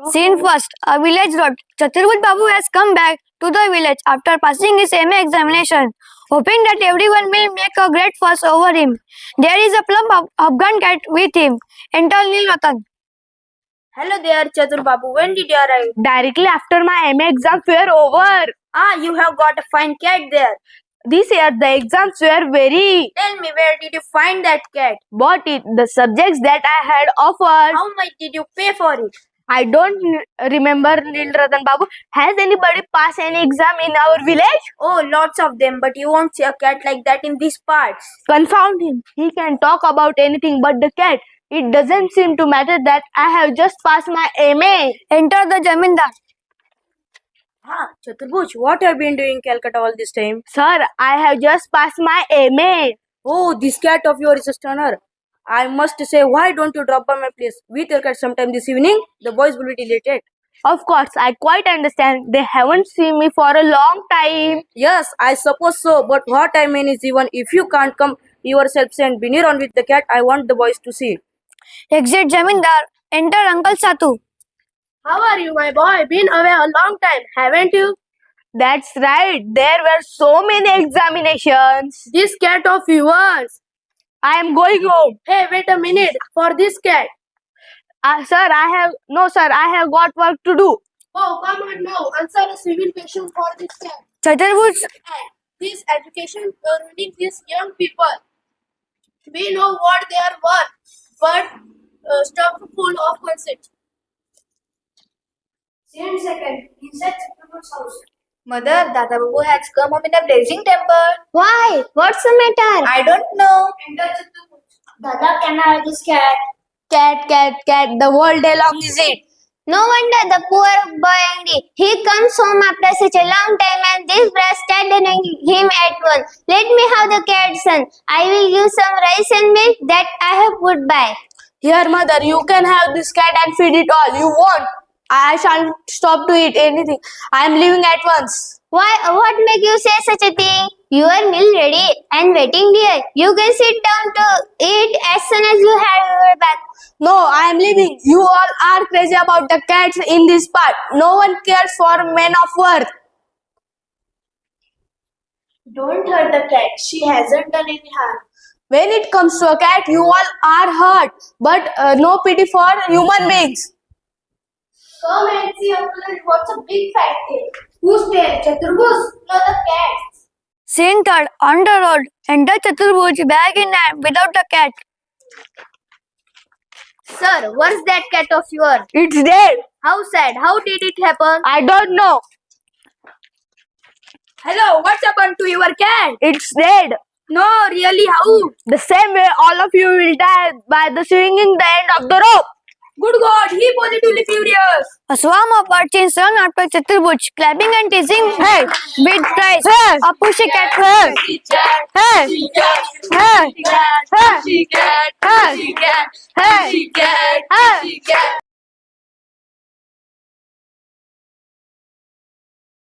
Scene first, a village road. Chaturved Babu has come back to the village after passing his MA examination, hoping that everyone will make a great fuss over him. There is a plump Afghan cat with him. Enter Nil Ratan. Hello there, Chatur Babu. When did you arrive? Directly after my MA exams were over. Ah, you have got a fine cat there. This year the exams were very. Tell me, where did you find that cat? Bought it. The subjects that I had offered. How much did you pay for it? I don't remember, Nil Ratan Babu. Has anybody passed any exam in our village? Oh, lots of them, but you won't see a cat like that in these parts. Confound him. He can talk about anything but the cat. It doesn't seem to matter that I have just passed my MA. Enter the Jamindar. Ah, Chaturbhuj, what have you been doing in Calcutta all this time? Sir, I have just passed my MA. Oh, this cat of yours is a stunner. I must say, why don't you drop by my place with your cat sometime this evening? The boys will be delighted. Of course, I quite understand. They haven't seen me for a long time. Yes, I suppose so, but what I mean is, even if you can't come yourself and be near on with the cat, I want the boys to see it. Exit Jamindar. Enter Uncle Satu. How are you, my boy? Been away a long time, haven't you? That's right. There were so many examinations. This cat of yours. I am going home. Hey, wait a minute. For this cat. Sir, I have got work to do. Oh, come on now. Answer a civil question for this cat. Chaturvud. This education ruining these young people. We know what they are worth, but stuff full of conceit. Second, inside Chaturvud's house. Mother, Dada Babu has come home in a blazing temper. Why? What's the matter? I don't know. Enter Chaturvud. Dada, can I have this cat? Cat, the whole day long is it? No wonder the poor boy angry. He comes home after such a long time and this brat started annoying him at once. Let me have the cat, son. I will give some rice and milk that I have put by. Here, mother, you can have this cat and feed it all. You won't. I shan't stop to eat anything. I am leaving at once. Why? What make you say such a thing? Your meal ready and waiting, dear. You can sit down to eat as soon as you have your bath. No, I am leaving. You all are crazy about the cats in this part. No one cares for men of worth. Don't hurt the cat. She hasn't done any harm. When it comes to a cat, you all are hurt. But no pity for human beings. Come and see, Uncle, what's a big fat cat? Who's there? Chaturbhuj? No, the cat. Scene third, on the road. Enter Chaturvud, bag in hand, without the cat. Sir, what's that cat of yours? It's dead. How sad. How did it happen? I don't know. Hello, what's happened to your cat? It's dead. No, really, how? The same way all of you will die by the swinging the end of the rope. Good God, he positively furious. A swarm of urchins run after Chaturvud, clapping and teasing her with cries. Hey. A pushy cat. Hey. Hey. Hey. Hey. Hey. Hey. Hey.